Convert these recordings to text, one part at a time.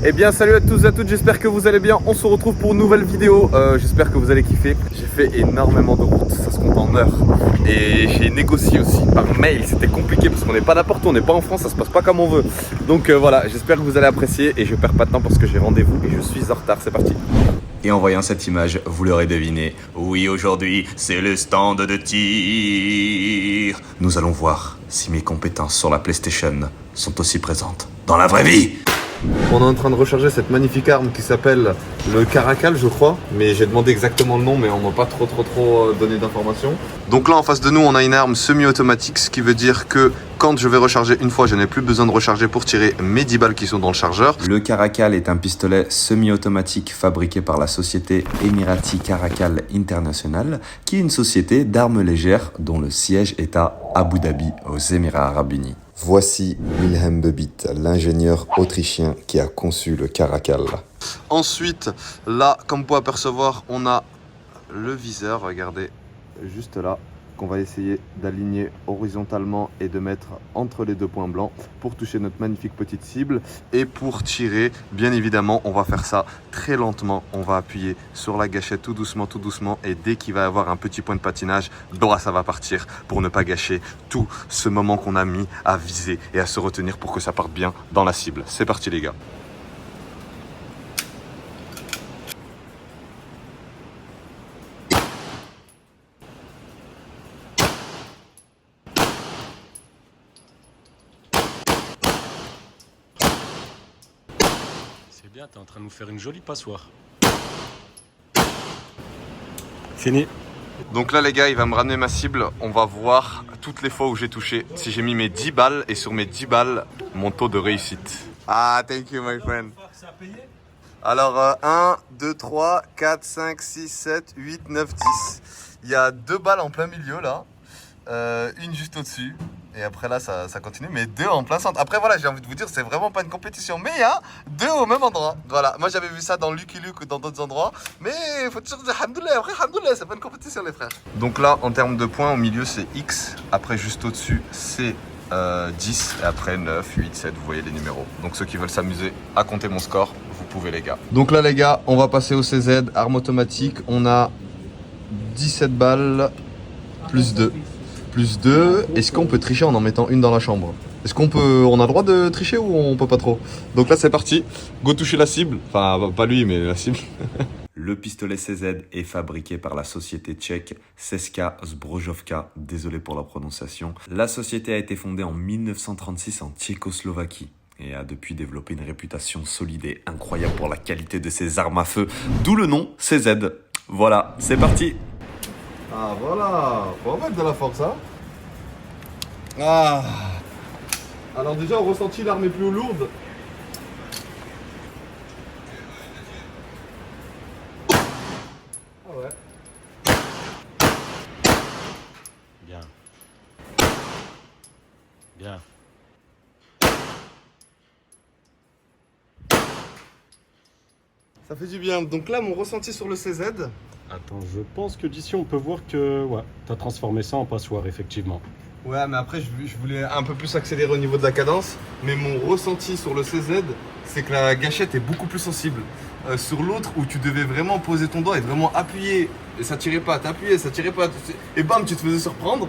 Eh bien salut à tous et à toutes, j'espère que vous allez bien. On se retrouve pour une nouvelle vidéo, j'espère que vous allez kiffer. J'ai fait énormément de routes, ça se compte en heures. Et j'ai négocié aussi par mail, c'était compliqué parce qu'on n'est pas n'importe où, on n'est pas en France, ça se passe pas comme on veut. Donc voilà, j'espère que vous allez apprécier et je perds pas de temps parce que j'ai rendez-vous et je suis en retard, c'est parti. Et en voyant cette image, vous l'aurez deviné, oui aujourd'hui c'est le stand de tir. Nous allons voir si mes compétences sur la PlayStation sont aussi présentes dans la vraie vie. On est en train de recharger cette magnifique arme qui s'appelle le Caracal, je crois. Mais j'ai demandé exactement le nom, mais on m'a pas trop donné d'informations. Donc là, en face de nous, on a une arme semi-automatique, ce qui veut dire que quand je vais recharger une fois, je n'ai plus besoin de recharger pour tirer mes 10 balles qui sont dans le chargeur. Le Caracal est un pistolet semi-automatique fabriqué par la société Emirati Caracal International, qui est une société d'armes légères dont le siège est à Abu Dhabi, aux Émirats Arabes Unis. Voici Wilhelm Bebitt, l'ingénieur autrichien qui a conçu le Caracal. Ensuite, là, comme vous pouvez apercevoir, on a le viseur, regardez, juste là, qu'on va essayer d'aligner horizontalement et de mettre entre les deux points blancs pour toucher notre magnifique petite cible. Et pour tirer, bien évidemment, on va faire ça très lentement. On va appuyer sur la gâchette tout doucement, et dès qu'il va y avoir un petit point de patinage, ça va partir pour ne pas gâcher tout ce moment qu'on a mis à viser et à se retenir pour que ça parte bien dans la cible. C'est parti les gars. C'est bien, t'es en train de nous faire une jolie passoire. Fini. Donc là les gars, il va me ramener ma cible, on va voir toutes les fois où j'ai touché, si j'ai mis mes 10 balles et sur mes 10 balles, mon taux de réussite. Ah, thank you my friend. Alors 1, 2, 3, 4, 5, 6, 7, 8, 9, 10. Il y a 2 balles en plein milieu là, une juste au-dessus. Et après là ça continue, mais 2 en plein centre. Après voilà, j'ai envie de vous dire, c'est vraiment pas une compétition, mais il y a 2 au même endroit. Voilà, moi j'avais vu ça dans Lucky Luke ou dans d'autres endroits, mais il faut toujours dire Alhamdoulilah, après Alhamdoulilah, c'est pas une compétition les frères. Donc là, en termes de points, au milieu c'est X, après juste au-dessus c'est 10, et après 9, 8, 7, vous voyez les numéros. Donc ceux qui veulent s'amuser à compter mon score, vous pouvez les gars. Donc là les gars, on va passer au CZ, arme automatique, on a 17 balles, plus 2. Plus 2, est-ce qu'on peut tricher en mettant une dans la chambre? Est-ce qu'on a le droit de tricher ou on peut pas trop? Donc là c'est parti, go toucher la cible, enfin pas lui mais la cible. Le pistolet CZ est fabriqué par la société tchèque Česká Zbrojovka, désolé pour la prononciation. La société a été fondée en 1936 en Tchécoslovaquie et a depuis développé une réputation solide et incroyable pour la qualité de ses armes à feu, d'où le nom CZ. Voilà, c'est parti. Ah voilà, faut en mettre de la force hein. Ah. Alors déjà au ressenti l'arme est plus lourde. Ah ouais. Bien. Bien. Ça fait du bien. Donc là mon ressenti sur le CZ. Attends, je pense que d'ici on peut voir que ouais, t'as transformé ça en passoire, effectivement. Ouais, mais après, je voulais un peu plus accélérer au niveau de la cadence. Mais mon ressenti sur le CZ, c'est que la gâchette est beaucoup plus sensible. Sur l'autre, où tu devais vraiment poser ton doigt et vraiment appuyer, et ça tirait pas, t'appuyais, ça tirait pas, et bam, tu te faisais surprendre.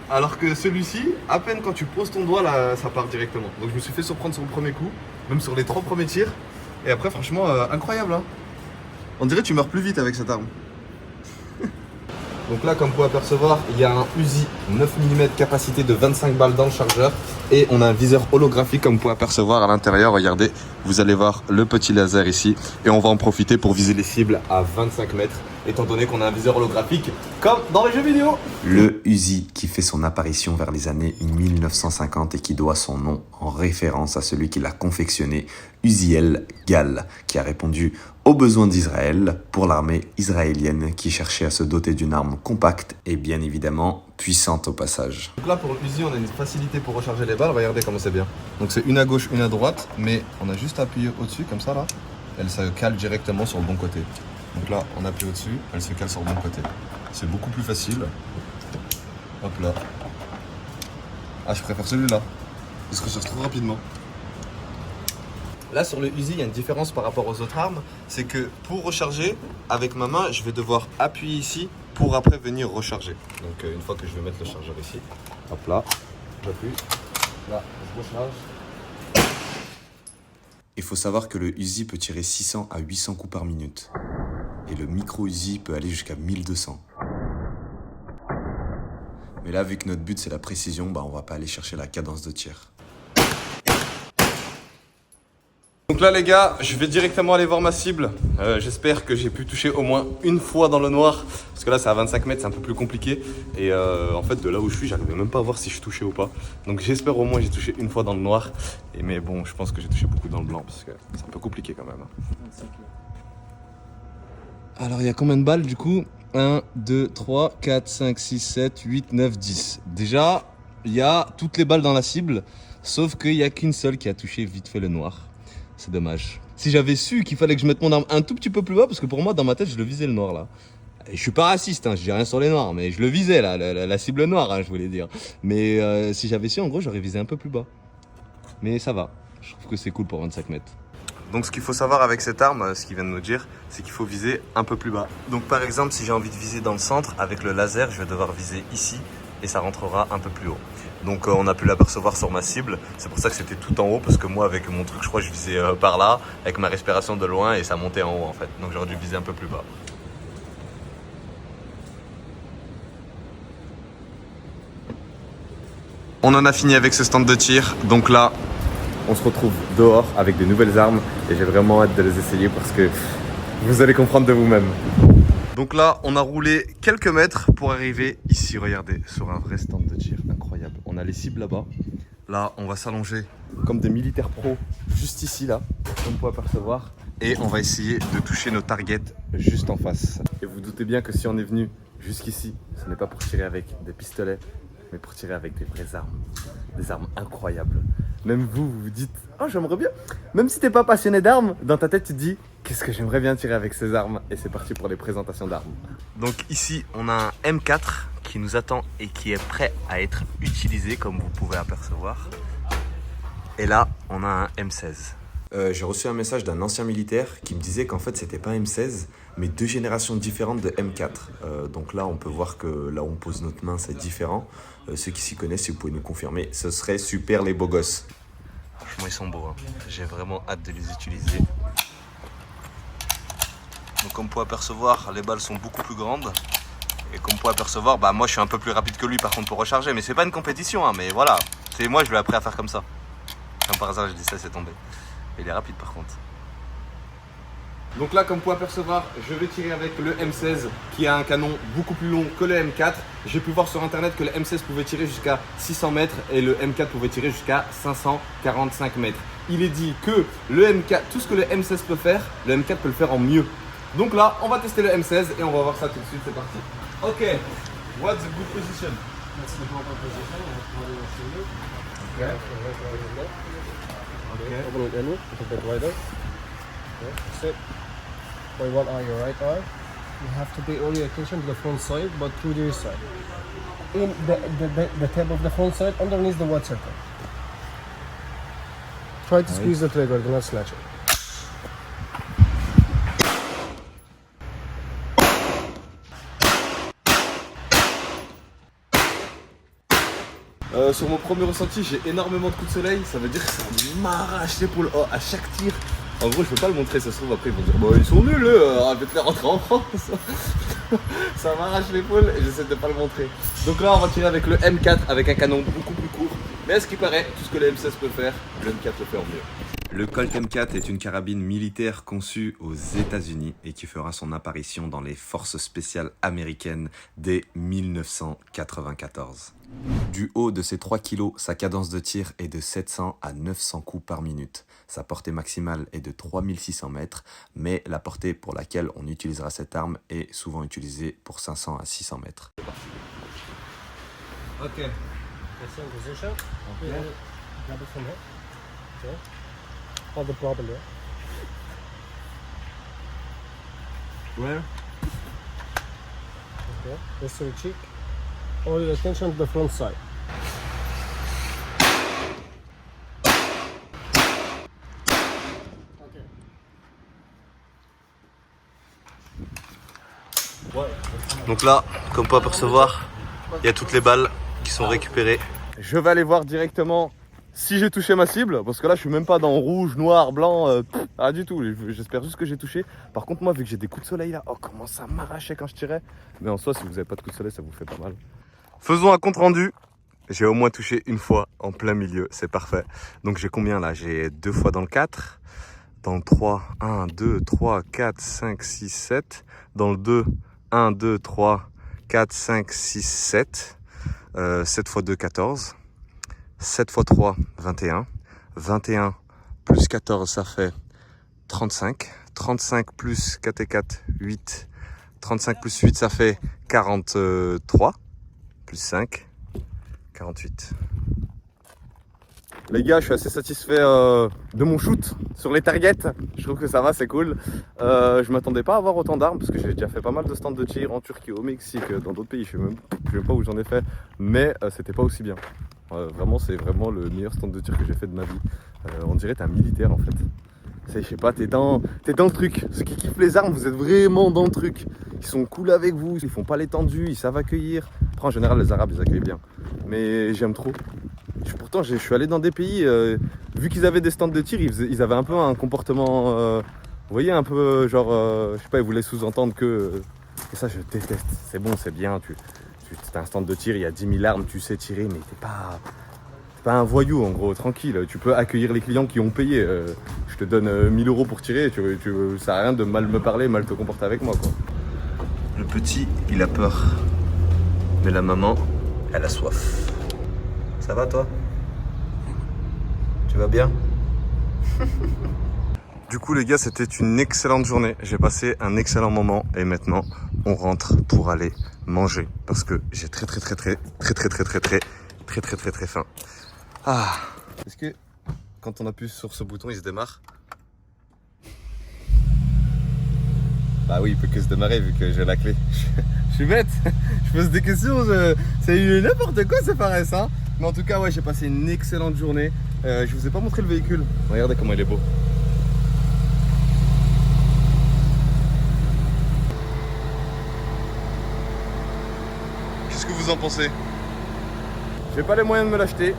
Alors que celui-ci, à peine quand tu poses ton doigt, là, ça part directement. Donc je me suis fait surprendre sur le premier coup, même sur les 3 premiers tirs. Et après, franchement, incroyable. Hein. On dirait que tu meurs plus vite avec cette arme. Donc là, comme vous pouvez apercevoir, il y a un Uzi 9 mm capacité de 25 balles dans le chargeur. Et on a un viseur holographique comme vous pouvez apercevoir à l'intérieur. Regardez, vous allez voir le petit laser ici. Et on va en profiter pour viser les cibles à 25 mètres. Étant donné qu'on a un viseur holographique comme dans les jeux vidéo. Le Uzi qui fait son apparition vers les années 1950 et qui doit son nom en référence à celui qui l'a confectionné, Uziel Gal, qui a répondu aux besoins d'Israël pour l'armée israélienne qui cherchait à se doter d'une arme compacte et bien évidemment puissante au passage. Donc là pour le Uzi on a une facilité pour recharger les balles, regardez comment c'est bien. Donc c'est une à gauche, une à droite, mais on a juste appuyé au-dessus comme ça là, elle se cale directement sur le bon côté. Donc là on appuie au-dessus, elle se cale sur le bon côté. C'est beaucoup plus facile. Hop là. Ah je préfère celui-là, il se recharge trop rapidement. Là sur le Uzi, il y a une différence par rapport aux autres armes, c'est que pour recharger, avec ma main, je vais devoir appuyer ici pour après venir recharger. Donc une fois que je vais mettre le chargeur ici, hop là, j'appuie, là, je recharge. Il faut savoir que le Uzi peut tirer 600 à 800 coups par minute. Et le micro Uzi peut aller jusqu'à 1200. Mais là, vu que notre but c'est la précision, on va pas aller chercher la cadence de tir. Donc là les gars, je vais directement aller voir ma cible. J'espère que j'ai pu toucher au moins une fois dans le noir. Parce que là c'est à 25 mètres, c'est un peu plus compliqué. Et en fait de là où je suis, j'arrivais même pas à voir si je touchais ou pas. Donc j'espère au moins j'ai touché une fois dans le noir. Mais bon, je pense que j'ai touché beaucoup dans le blanc parce que c'est un peu compliqué quand même. Alors il y a combien de balles du coup? 1, 2, 3, 4, 5, 6, 7, 8, 9, 10. Déjà, il y a toutes les balles dans la cible. Sauf qu'il n'y a qu'une seule qui a touché vite fait le noir. C'est dommage. Si j'avais su qu'il fallait que je mette mon arme un tout petit peu plus bas, parce que pour moi, dans ma tête, je le visais le noir là. Et je suis pas raciste, je dis rien sur les noirs, mais je le visais là, la cible noire, je voulais dire. Mais si j'avais su, en gros, j'aurais visé un peu plus bas. Mais ça va, je trouve que c'est cool pour 25 mètres. Donc ce qu'il faut savoir avec cette arme, ce qu'il vient de nous dire, c'est qu'il faut viser un peu plus bas. Donc par exemple, si j'ai envie de viser dans le centre, avec le laser, je vais devoir viser ici et ça rentrera un peu plus haut. Donc on a pu l'apercevoir sur ma cible, c'est pour ça que c'était tout en haut, parce que moi avec mon truc je crois que je visais par là, avec ma respiration de loin et ça montait en haut en fait, donc j'aurais dû viser un peu plus bas. On en a fini avec ce stand de tir, donc là on se retrouve dehors avec des nouvelles armes et j'ai vraiment hâte de les essayer parce que vous allez comprendre de vous-même. Donc là, on a roulé quelques mètres pour arriver ici, regardez, sur un vrai stand de tir incroyable. On a les cibles là-bas. Là, on va s'allonger comme des militaires pros juste ici, là, comme vous pouvez apercevoir. Et on va essayer de toucher nos targets juste en face. Et vous doutez bien que si on est venu jusqu'ici, ce n'est pas pour tirer avec des pistolets, mais pour tirer avec des vraies armes. Des armes incroyables. Même vous, vous vous dites, oh j'aimerais bien. Même si t'es pas passionné d'armes, dans ta tête tu te dis, qu'est-ce que j'aimerais bien tirer avec ces armes. Et c'est parti pour les présentations d'armes. Donc ici, on a un M4 qui nous attend et qui est prêt à être utilisé, comme vous pouvez apercevoir. Et là, on a un M16. J'ai reçu un message d'un ancien militaire qui me disait qu'en fait c'était pas M16 mais deux générations différentes de M4. Donc là on peut voir que là où on pose notre main c'est différent. Ceux qui s'y connaissent, si vous pouvez nous confirmer, ce serait super les beaux gosses. Franchement ils sont beaux, hein. J'ai vraiment hâte de les utiliser. Donc comme vous pouvez apercevoir, les balles sont beaucoup plus grandes. Et comme vous pouvez apercevoir, moi je suis un peu plus rapide que lui par contre pour recharger. Mais c'est pas une compétition, hein, mais voilà. C'est moi je l'ai appris à faire comme ça. Comme par hasard je dis ça, c'est tombé. Il est rapide par contre. Donc là, comme vous pouvez apercevoir, je vais tirer avec le M16 qui a un canon beaucoup plus long que le M4. J'ai pu voir sur internet que le M16 pouvait tirer jusqu'à 600 mètres et le M4 pouvait tirer jusqu'à 545 mètres. Il est dit que le M4, tout ce que le M16 peut faire, le M4 peut le faire en mieux. Donc là, on va tester le M16 et on va voir ça tout de suite, c'est parti. Ok, what's a good position? That's the proper position. Okay. Okay. Open it inward, a little bit wider. Okay. Sit. By one eye, your right eye. You have to pay all your attention to the front side, but to the side. In the tip of the front side, underneath the white circle. Try to squeeze the trigger, do not snatch it. Sur mon premier ressenti, j'ai énormément de coups de soleil. Ça veut dire que ça m'arrache l'épaule à chaque tir. En gros, je peux pas le montrer, ça se trouve après ils vont dire ils sont nuls, faites les rentrer en France. Ça m'arrache l'épaule et j'essaie de pas le montrer. Donc là, on va tirer avec le M4 avec un canon beaucoup plus court. Mais à ce qui paraît, tout ce que le M16 peut faire, le M4 le fait en mieux. Le Colt M4 est une carabine militaire conçue aux États-Unis et qui fera son apparition dans les forces spéciales américaines dès 1994. Du haut de ses 3 kg, sa cadence de tir est de 700 à 900 coups par minute. Sa portée maximale est de 3600 mètres, mais la portée pour laquelle on utilisera cette arme est souvent utilisée pour 500 à 600 mètres. Ok. That's in position. Okay. Grab it from here. Okay. Hold it properly. Where? Okay. This is your cheek. All your attention to the front side. Donc là, comme on peut apercevoir, il y a toutes les balles qui sont récupérées. Je vais aller voir directement si j'ai touché ma cible, parce que là je suis même pas dans rouge, noir, blanc, pas du tout. J'espère juste que j'ai touché. Par contre moi, vu que j'ai des coups de soleil là, oh comment ça m'arrachait quand je tirais. Mais en soi, si vous avez pas de coups de soleil, ça vous fait pas mal. Faisons un compte rendu. J'ai au moins touché une fois en plein milieu, c'est parfait. Donc j'ai combien là? J'ai 2 fois dans le 4, dans le 3, 1, 2, 3, 4, 5, 6, 7. Dans le 2, 1, 2, 3, 4, 5, 6, 7. 7 fois 2, 14. 7 fois 3, 21. 21 plus 14, ça fait 35. 35 plus 4 et 4, 8. 35 plus 8, ça fait 43. Plus 5. 48. Les gars, je suis assez satisfait de mon shoot sur les targets. Je trouve que ça va, c'est cool. Je m'attendais pas à avoir autant d'armes parce que j'ai déjà fait pas mal de stands de tir en Turquie, au Mexique, dans d'autres pays. Je sais même pas où j'en ai fait, mais c'était pas aussi bien. Vraiment, c'est vraiment le meilleur stand de tir que j'ai fait de ma vie. On dirait t'es un militaire en fait. Je sais pas, t'es dans le truc. Ceux qui kiffent les armes, vous êtes vraiment dans le truc. Ils sont cool avec vous, ils font pas les tendus, ils savent accueillir. Après, en général, les Arabes, ils accueillent bien. Mais j'aime trop. Pourtant, je suis allé dans des pays, vu qu'ils avaient des stands de tir, ils avaient un peu un comportement, vous voyez, un peu genre, je sais pas, ils voulaient sous-entendre que... et ça, je déteste. C'est bon, c'est bien, t'as un stand de tir, il y a 10 000 armes, tu sais tirer, mais t'es pas un voyou, en gros, tranquille. Tu peux accueillir les clients qui ont payé. Je te donne 1000 € pour tirer, ça sert à rien de mal me parler, mal te comporter avec moi, quoi. Le petit, il a peur. Mais la maman, elle a soif. Ça va toi? Tu vas bien? Du coup les gars, c'était une excellente journée. J'ai passé un excellent moment et maintenant on rentre pour aller manger parce que j'ai très faim. Ah. Est-ce que quand on appuie sur ce bouton, il se démarre? Bah oui, il peut que se démarrer vu que j'ai la clé. Je suis bête, je pose des questions, c'est n'importe quoi, ça paraît ça. Mais en tout cas, ouais, j'ai passé une excellente journée. Je vous ai pas montré le véhicule. Regardez comment il est beau. Qu'est-ce que vous en pensez? J'ai pas les moyens de me l'acheter.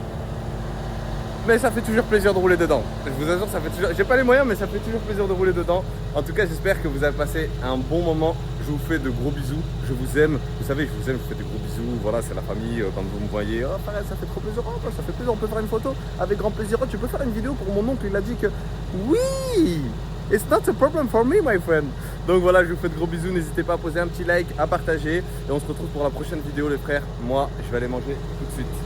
Mais ça fait toujours plaisir de rouler dedans. Je vous assure, ça fait toujours... J'ai pas les moyens, mais ça fait toujours plaisir de rouler dedans. En tout cas, j'espère que vous avez passé un bon moment. Je vous fais de gros bisous. Je vous aime. Vous savez, je vous aime, je vous fais de gros bisous. Voilà, c'est la famille. Quand vous me voyez, oh, pareil, ça fait trop plaisir. Oh, ça fait plaisir, on peut faire une photo avec grand plaisir. Oh, tu peux faire une vidéo pour mon oncle. Il a dit que oui, it's not a problem for me, my friend. Donc voilà, je vous fais de gros bisous. N'hésitez pas à poser un petit like, à partager. Et on se retrouve pour la prochaine vidéo, les frères. Moi, je vais aller manger tout de suite.